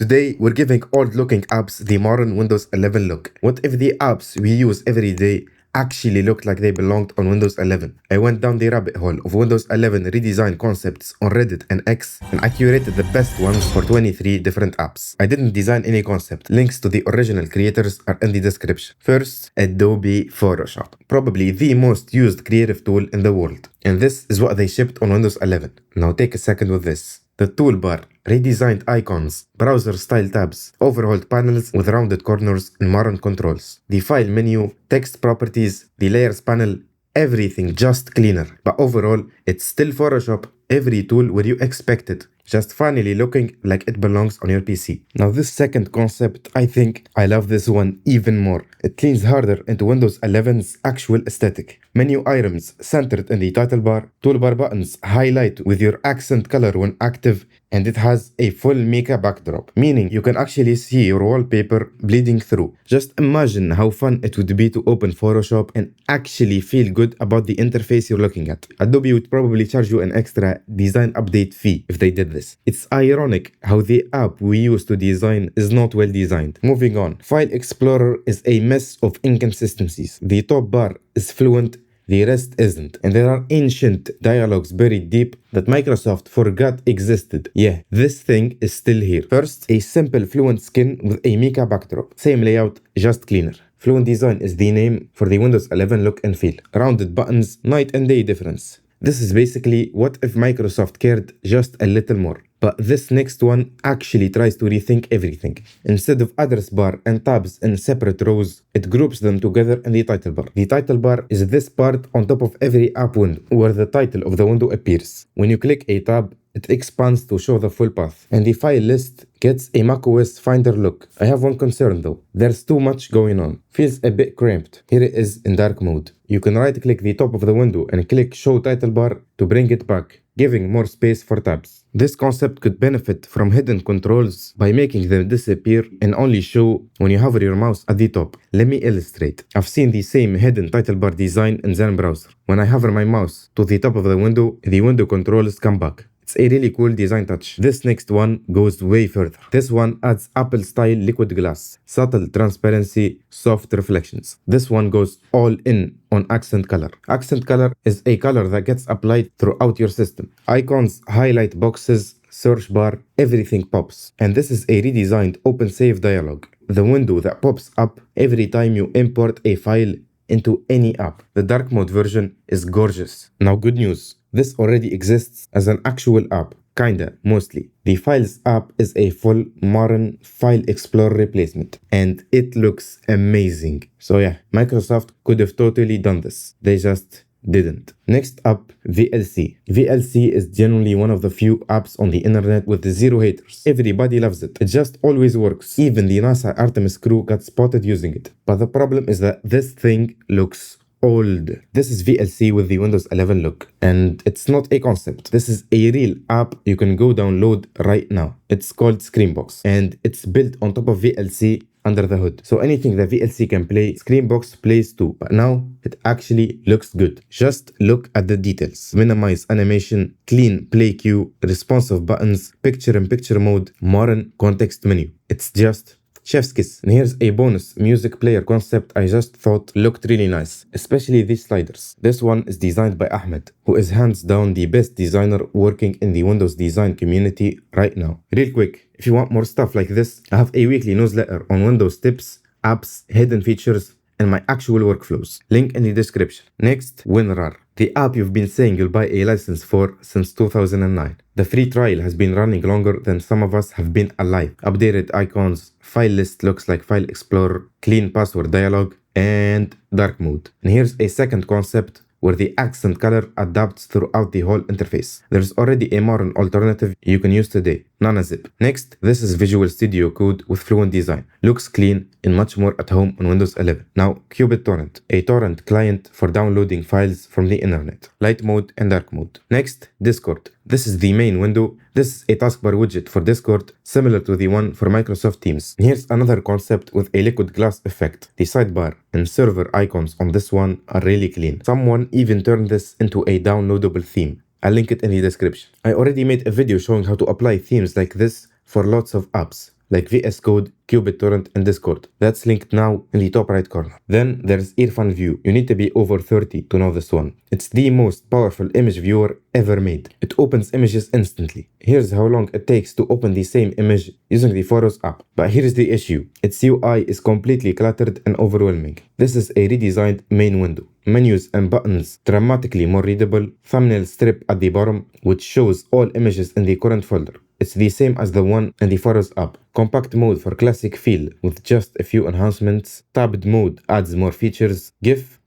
Today, we're giving old-looking apps the modern Windows 11 look. What if the apps we use every day actually looked like they belonged on Windows 11? I went down the rabbit hole of Windows 11 redesign concepts on Reddit and X, and I curated the best ones for 23 different apps. I didn't design any concept. Links to the original creators are in the description. First, Adobe Photoshop. Probably the most used creative tool in the world. And this is what they shipped on Windows 11. Now take a second with this. The toolbar, redesigned icons, browser-style tabs, overhauled panels with rounded corners and modern controls. The file menu, text properties, the layers panel, everything just cleaner. But overall, it's still Photoshop, every tool where you expect it, just finally looking like it belongs on your PC. Now this second concept, I think I love this one even more. It leans harder into Windows 11's actual aesthetic. Menu items centered in the title bar, toolbar buttons highlight with your accent color when active, and it has a full mica backdrop, meaning you can actually see your wallpaper bleeding through. Just imagine how fun it would be to open Photoshop and actually feel good about the interface you're looking at. Adobe would probably charge you an extra design update fee if they did this. It's ironic how the app we use to design is not well designed. Moving on, File Explorer is a mess of inconsistencies. The top bar is fluent, the rest isn't, and there are ancient dialogues buried deep that Microsoft forgot existed. Yeah, this thing is still here. First, a simple Fluent skin with a mica backdrop. Same layout, just cleaner. Fluent Design is the name for the Windows 11 look and feel. Rounded buttons, night and day difference. This is basically what if Microsoft cared just a little more. But this next one actually tries to rethink everything. Instead of address bar and tabs in separate rows, it groups them together in the title bar. The title bar is this part on top of every app window, where the title of the window appears. When you click a tab, it expands to show the full path, and the file list gets a macOS Finder look. I have one concern though. There's too much going on. Feels a bit cramped. Here it is in dark mode. You can right-click the top of the window and click Show Title Bar to bring it back, giving more space for tabs. This concept could benefit from hidden controls by making them disappear and only show when you hover your mouse at the top. Let me illustrate. I've seen the same hidden title bar design in Zen browser. When I hover my mouse to the top of the window controls come back. It's a really cool design touch. This next one goes way further. This one adds Apple-style liquid glass, subtle transparency, soft reflections. This one goes all in on accent color. Accent color is a color that gets applied throughout your system. Icons, highlight boxes, search bar, everything pops. And this is a redesigned open save dialog. The window that pops up every time you import a file into any app. The dark mode version is gorgeous. Now good news. This already exists as an actual app. Kinda, mostly. The Files app is a full modern File Explorer replacement, and it looks amazing. So yeah, Microsoft could have totally done this. They just didn't. Next up, VLC. VLC is generally one of the few apps on the internet with zero haters. Everybody loves it. It just always works. Even the NASA Artemis crew got spotted using it. But the problem is that this thing looks old. This is VLC with the Windows 11 look, and it's not a concept. This is a real app you can go download right now. It's called Screenbox, and it's built on top of VLC under the hood. So anything that VLC can play, Screenbox plays too. But now it actually looks good. Just look at the details. Minimize animation, clean play queue, responsive buttons, picture-in-picture mode, modern context menu. It's just chef's kiss. And here's a bonus music player concept I just thought looked really nice, especially these sliders. This one is designed by Ahmed, who is hands down the best designer working in the Windows design community right now. Real quick, if you want more stuff like this, I have a weekly newsletter on Windows tips, apps, hidden features, and my actual workflows. Link in the description. Next, WinRAR, the app you've been saying you'll buy a license for since 2009. The free trial has been running longer than some of us have been alive. Updated icons, file list looks like File Explorer, clean password dialog, and dark mode. And here's a second concept where the accent color adapts throughout the whole interface. There's already a modern alternative you can use today, NanaZip. Next, this is Visual Studio Code with Fluent Design. Looks clean and much more at home on Windows 11. Now, qBittorrent, a torrent client for downloading files from the internet. Light mode and dark mode. Next, Discord. This is the main window. This is a taskbar widget for Discord, similar to the one for Microsoft Teams. Here's another concept with a liquid glass effect. The sidebar and server icons on this one are really clean. Someone even turned this into a downloadable theme. I'll link it in the description. I already made a video showing how to apply themes like this for lots of apps. like VSCode, qBittorrent, and Discord. That's linked now in the top right corner. Then there's IrfanView. You need to be over 30 to know this one. It's the most powerful image viewer ever made. It opens images instantly. Here's how long it takes to open the same image using the Photos app. But here's the issue. Its UI is completely cluttered and overwhelming. This is a redesigned main window. Menus and buttons dramatically more readable. Thumbnail strip at the bottom, which shows all images in the current folder. It's the same as the one in the Photos app. Compact mode for classic feel with just a few enhancements. Tabbed mode adds more features. GIF,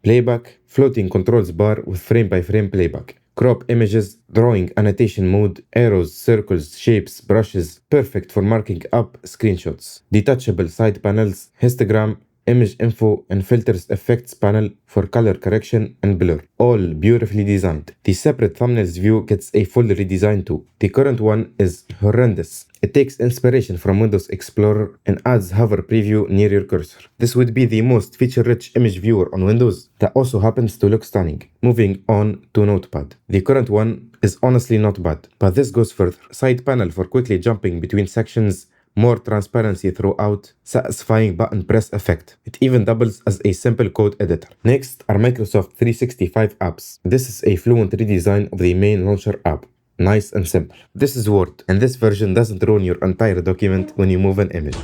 playback, floating controls bar with frame-by-frame playback. Crop images, drawing annotation mode, arrows, circles, shapes, brushes, perfect for marking up screenshots. Detachable side panels, histogram, image info, and filters effects panel for color correction and blur, all beautifully designed. The separate thumbnails view gets a full redesign too. The current one is horrendous. It takes inspiration from Windows Explorer and adds hover preview near your cursor. This would be the most feature-rich image viewer on Windows that also happens to look stunning. Moving on to Notepad. The current one is honestly not bad, but this goes further. Side panel for quickly jumping between sections, more transparency throughout, satisfying button press effect. It even doubles as a simple code editor. Next are Microsoft 365 apps. This is a Fluent redesign of the main launcher app. Nice and simple. This is Word, and this version doesn't ruin your entire document when you move an image.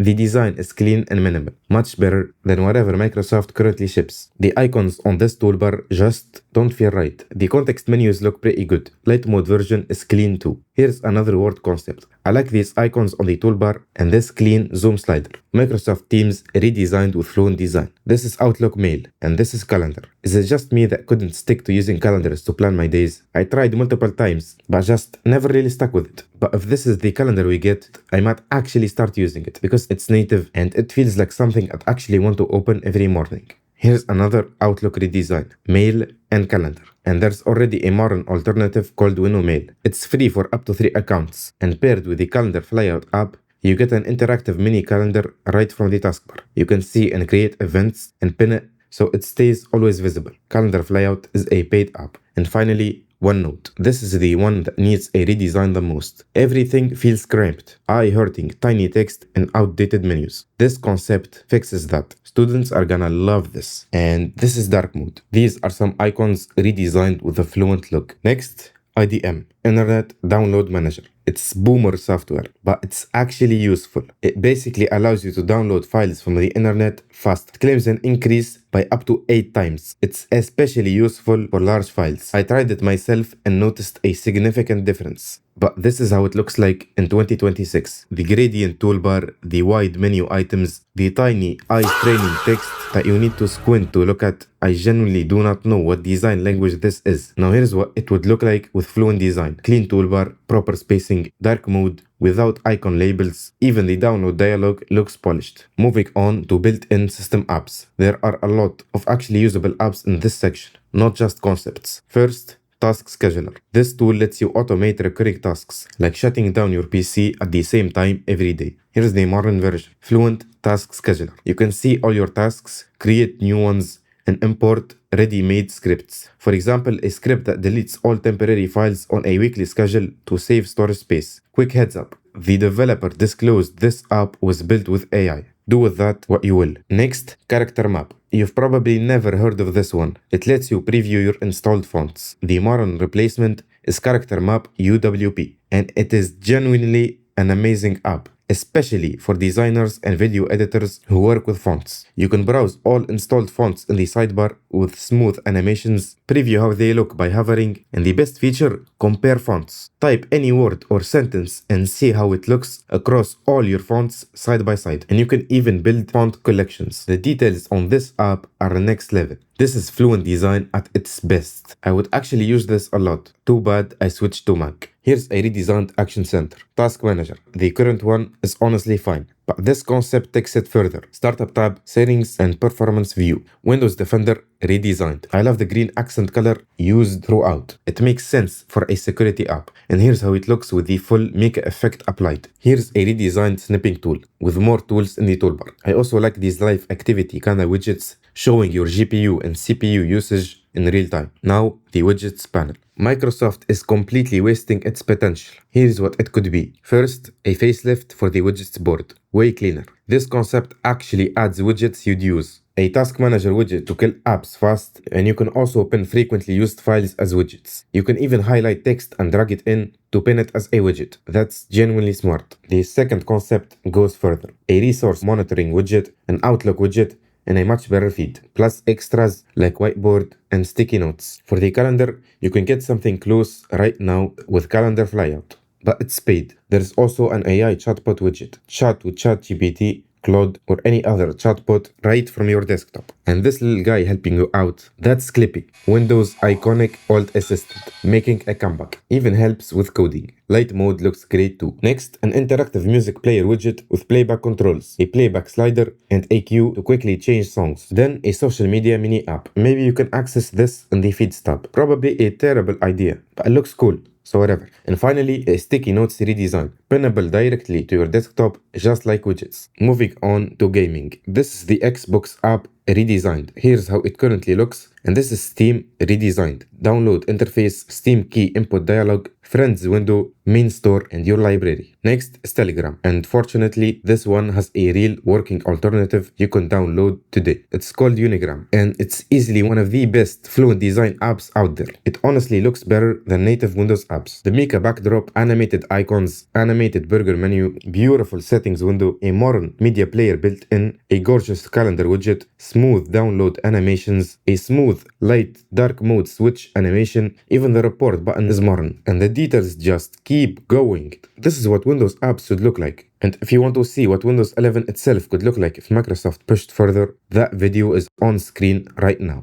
The design is clean and minimal, much better than whatever Microsoft currently ships. The icons on this toolbar just don't feel right. The context menus look pretty good. Light mode version is clean too. Here's another Word concept. I like these icons on the toolbar and this clean zoom slider. Microsoft Teams redesigned with Fluent design. This is Outlook Mail and this is Calendar. Is it just me that couldn't stick to using calendars to plan my days? I tried multiple times, but just never really stuck with it. But if this is the calendar we get, I might actually start using it because it's native and it feels like something I'd actually want to open every morning. Here's another Outlook redesign, Mail and Calendar. And there's already a modern alternative called WinMail. It's free for up to 3 accounts, and paired with the Calendar Flyout app, you get an interactive mini calendar right from the taskbar. You can see and create events and pin it so it stays always visible. Calendar Flyout is a paid app. And finally, OneNote. This is the one that needs a redesign the most. Everything feels cramped, eye-hurting, tiny text, and outdated menus. This concept fixes that. Students are gonna love this. And this is dark mode. These are some icons redesigned with a Fluent look. Next, IDM, Internet Download Manager. It's boomer software, but it's actually useful. It basically allows you to download files from the internet fast. It claims an increase by up to 8 times. It's especially useful for large files. I tried it myself and noticed a significant difference. But this is how it looks like in 2026. The gradient toolbar, the wide menu items, the tiny eye-straining text that you need to squint to look at. I genuinely do not know what design language this is. Now here's what it would look like with Fluent design. Clean toolbar, proper spacing, dark mode, without icon labels. Even the download dialog looks polished. Moving on to built-in system apps. There are a lot of actually usable apps in this section, not just concepts. First, Task Scheduler. This tool lets you automate recurring tasks, like shutting down your PC at the same time every day. Here's the modern version. Fluent Task Scheduler. You can see all your tasks, create new ones, and import ready-made scripts. For example, a script that deletes all temporary files on a weekly schedule to save storage space. Quick heads up. The developer disclosed this app was built with AI. Do with that what you will. Next, Character Map. You've probably never heard of this one. It lets you preview your installed fonts. The modern replacement is Character Map UWP, and it is genuinely an amazing app, especially for designers and video editors who work with fonts. You can browse all installed fonts in the sidebar with smooth animations, preview how they look by hovering, and the best feature, compare fonts. Type any word or sentence and see how it looks across all your fonts side by side. And you can even build font collections. The details on this app are next level. This is Fluent design at its best. I would actually use this a lot. Too bad I switched to Mac. Here's a redesigned Action Center. Task Manager. The current one is honestly fine, but this concept takes it further. Startup tab, settings, and performance view. Windows Defender redesigned. I love the green accent color used throughout. It makes sense for a security app. And here's how it looks with the full Mica effect applied. Here's a redesigned Snipping Tool with more tools in the toolbar. I also like these live activity kinda widgets showing your GPU and CPU usage in real time. Now, the widgets panel. Microsoft is completely wasting its potential. Here's what it could be. First, a facelift for the widgets board. Way cleaner. This concept actually adds widgets you'd use. A task manager widget to kill apps fast, and you can also pin frequently used files as widgets. You can even highlight text and drag it in to pin it as a widget. That's genuinely smart. The second concept goes further. A resource monitoring widget, an Outlook widget, and a much better feed, plus extras like whiteboard and sticky notes. For the calendar, you can get something close right now with calendar flyout, but it's paid. There's also an AI chatbot widget. Chat with ChatGPT, Claude, or any other chatbot right from your desktop. And this little guy helping you out, that's Clippy, Windows' iconic alt assistant, making a comeback. Even helps with coding. Light mode looks great too. Next, an interactive music player widget with playback controls, a playback slider, and a queue to quickly change songs. Then a social media mini app. Maybe you can access this in the feeds tab. Probably a terrible idea, but it looks cool. So whatever. And finally, a sticky notes redesign, pinnable directly to your desktop just like widgets. Moving on to gaming. This is the Xbox app redesigned. Here's how it currently looks, and this is Steam redesigned. Download interface, Steam key input dialog, friends window, main store, and your library. Next is Telegram, and fortunately this one has a real working alternative you can download today. It's called Unigram, and it's easily one of the best Fluent design apps out there. It honestly looks better than native Windows apps. The Mika backdrop, animated icons, animated burger menu, beautiful settings window, a modern media player built in, a gorgeous calendar widget, smooth download animations, a smooth light dark mode switch animation, even the report button is modern, and the details just keep going. This is what Windows apps should look like. And if you want to see what Windows 11 itself could look like if Microsoft pushed further, that video is on screen right now.